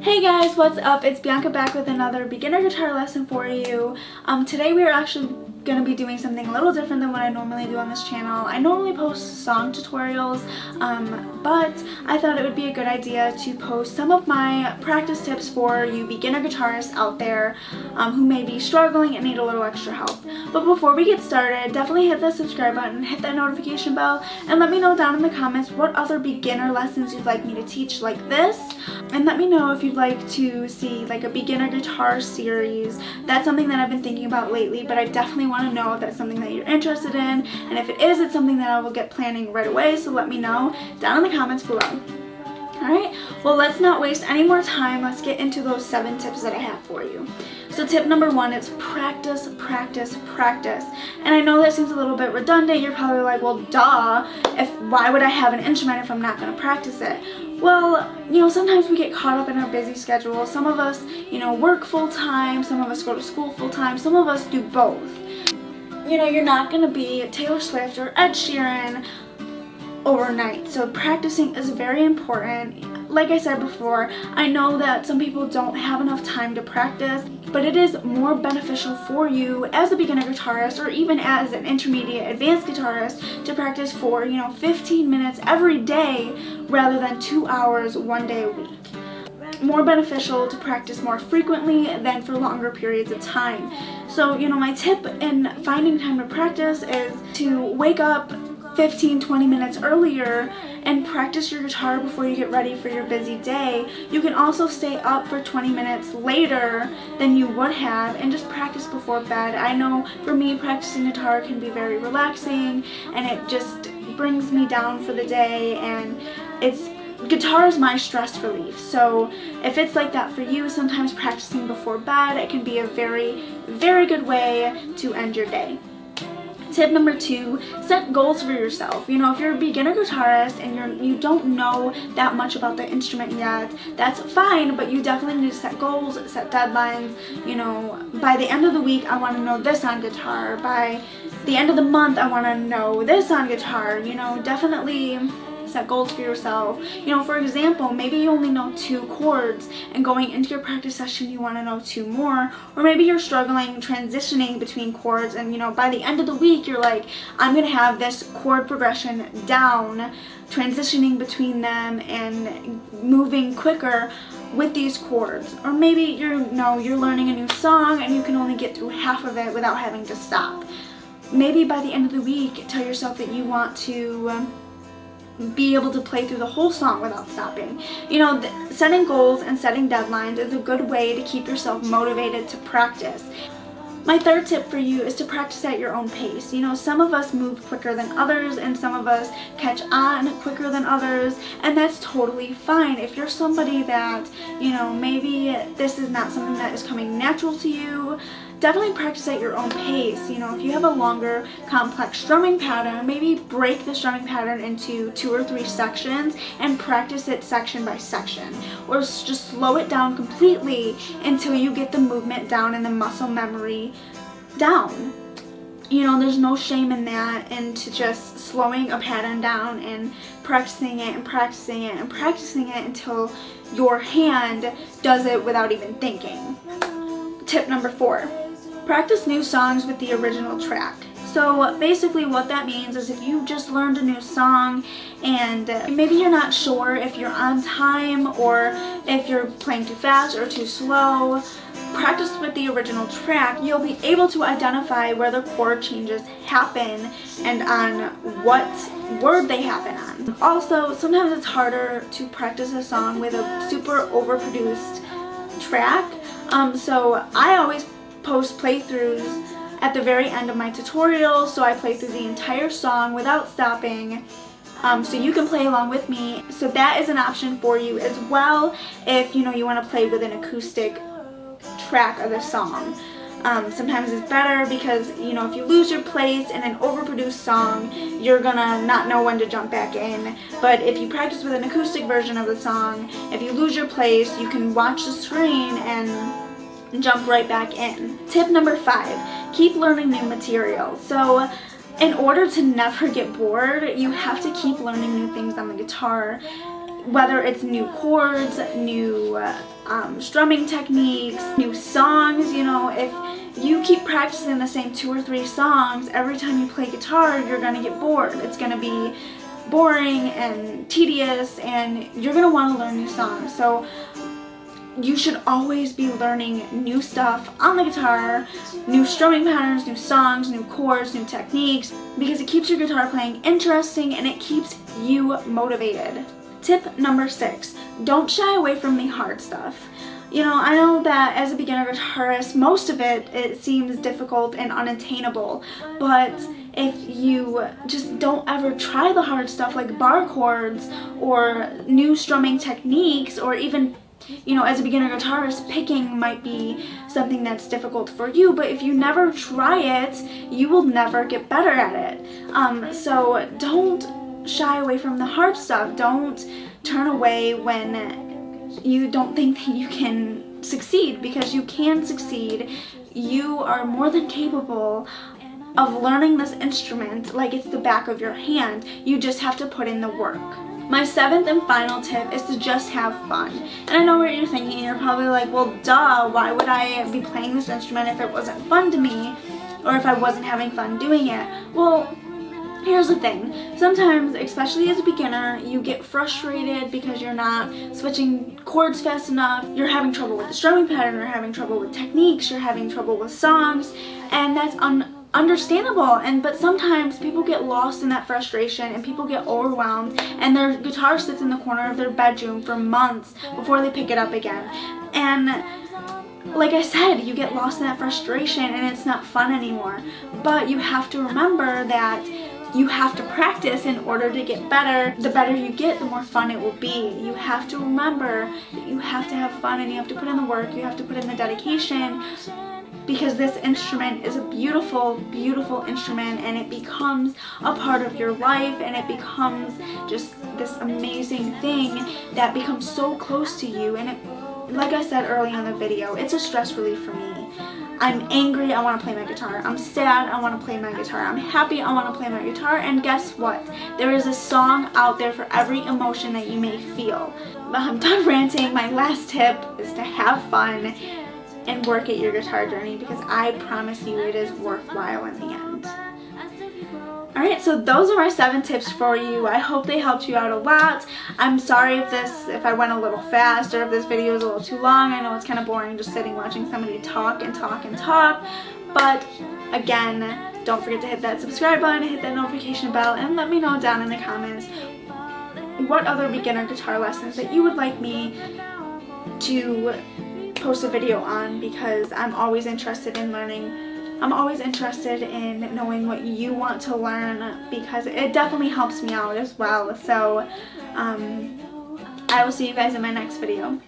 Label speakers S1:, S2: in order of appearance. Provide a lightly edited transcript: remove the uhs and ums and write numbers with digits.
S1: Hey guys, what's up? It's Bianca back with another beginner guitar lesson for you. Today we are actually going to be doing something a little different than what I normally do on this channel. I normally post song tutorials, but I thought it would be a good idea to post some of my practice tips for you beginner guitarists out there who may be struggling and need a little extra help. But before we get started, definitely hit that subscribe button, hit that notification bell, and let me know down in the comments what other beginner lessons you'd like me to teach like this. And let me know if you'd like to see like a beginner guitar series. That's something that I've been thinking about lately, but I definitely want to know if that's something that you're interested in. And if it is, it's something that I will get planning right away, so let me know down in the comments below. Alright, well, let's not waste any more time. Let's get into those 7 tips that I have for you. So tip number 1 is practice, practice, practice. And I know that seems a little bit redundant. You're probably like, well, duh, why would I have an instrument if I'm not going to practice it? Well, sometimes we get caught up in our busy schedule. Some of us, work full-time. Some of us go to school full-time. Some of us do both. You're not going to be Taylor Swift or Ed Sheeran overnight. So practicing is very important. Like I said before, I know that some people don't have enough time to practice, but it is more beneficial for you as a beginner guitarist or even as an intermediate advanced guitarist to practice for 15 minutes every day rather than 2 hours one day a week. More beneficial to practice more frequently than for longer periods of time. So my tip in finding time to practice is to wake up 15-20 minutes earlier and practice your guitar before you get ready for your busy day. You can also stay up for 20 minutes later than you would have and just practice before bed. I know for me, practicing guitar can be very relaxing and it just brings me down for the day, and guitar is my stress relief. So if it's like that for you, sometimes practicing before bed, it can be a very, very good way to end your day. Tip number 2, set goals for yourself. If you're a beginner guitarist and you don't know that much about the instrument yet, that's fine, but you definitely need to set goals, set deadlines. By the end of the week, I want to know this on guitar. By the end of the month, I want to know this on guitar. Definitely set goals for yourself. For example, maybe you only know 2 chords and going into your practice session you want to know 2 more, or maybe you're struggling transitioning between chords and by the end of the week you're like, I'm going to have this chord progression down, transitioning between them and moving quicker with these chords. Or maybe you're learning a new song and you can only get through half of it without having to stop. Maybe by the end of the week tell yourself that you want to be able to play through the whole song without stopping. Setting goals and setting deadlines is a good way to keep yourself motivated to practice. My 3rd tip for you is to practice at your own pace. Some of us move quicker than others and some of us catch on quicker than others, and that's totally fine. If you're somebody that, maybe this is not something that is coming natural to you, definitely practice at your own pace. If you have a longer, complex strumming pattern, maybe break the strumming pattern into 2 or 3 sections and practice it section by section. Or just slow it down completely until you get the movement down and the muscle memory down. There's no shame in that, and to just slowing a pattern down and practicing it and practicing it and practicing it until your hand does it without even thinking. Tip number 4. Practice new songs with the original track. So basically what that means is if you just learned a new song and maybe you're not sure if you're on time or if you're playing too fast or too slow, practice with the original track. You'll be able to identify where the chord changes happen and on what word they happen on. Also, sometimes it's harder to practice a song with a super overproduced track. So I always post playthroughs at the very end of my tutorials, so I play through the entire song without stopping, so you can play along with me. So that is an option for you as well if you want to play with an acoustic track of the song. Sometimes it's better because if you lose your place in an overproduced song, you're gonna not know when to jump back in. But if you practice with an acoustic version of the song, if you lose your place, you can watch the screen and jump right back in. Tip number 5, keep learning new material. So in order to never get bored, you have to keep learning new things on the guitar. whether it's new chords, new strumming techniques, new songs. You know, if you keep practicing the same 2 or 3 songs, every time you play guitar, you're gonna get bored. It's gonna be boring and tedious, and you're gonna want to learn new songs. So you should always be learning new stuff on the guitar, new strumming patterns, new songs, new chords, new techniques, because it keeps your guitar playing interesting and it keeps you motivated. Tip number 6, don't shy away from the hard stuff. You know, I know that as a beginner guitarist, most of it seems difficult and unattainable, but if you just don't ever try the hard stuff like bar chords or new strumming techniques, or even, you know, as a beginner guitarist, picking might be something that's difficult for you, but if you never try it, you will never get better at it. So don't shy away from the hard stuff. Don't turn away when you don't think that you can succeed, because you can succeed. You are more than capable of learning this instrument like it's the back of your hand. You just have to put in the work. My 7th and final tip is to just have fun. And I know what you're thinking. You're probably like, well, duh, why would I be playing this instrument if it wasn't fun to me, or if I wasn't having fun doing it? Well, here's the thing. Sometimes, especially as a beginner, you get frustrated because you're not switching chords fast enough, you're having trouble with the strumming pattern, you're having trouble with techniques, you're having trouble with songs, and that's understandable. But sometimes people get lost in that frustration and people get overwhelmed, and their guitar sits in the corner of their bedroom for months before they pick it up again. And like I said, you get lost in that frustration and it's not fun anymore. But you have to remember that you have to practice in order to get better. The better you get, the more fun it will be. You have to remember that you have to have fun, and you have to put in the work, you have to put in the dedication, because this instrument is a beautiful, beautiful instrument, and it becomes a part of your life, and it becomes just this amazing thing that becomes so close to you. And it, like I said early in the video, it's a stress relief for me. I'm angry, I want to play my guitar. I'm sad, I want to play my guitar. I'm happy, I want to play my guitar. And guess what? There is a song out there for every emotion that you may feel. But I'm done ranting. My last tip is to have fun and work at your guitar journey, because I promise you it is worthwhile in the end. Alright, so those are my 7 tips for you. I hope they helped you out a lot. I'm sorry if I went a little fast, or if this video is a little too long. I know it's kind of boring just sitting watching somebody talk and talk and talk. But again, don't forget to hit that subscribe button, hit that notification bell, and let me know down in the comments what other beginner guitar lessons that you would like me to post a video on, because I'm always interested in learning. I'm always interested in knowing what you want to learn, because it definitely helps me out as well. So I will see you guys in my next video.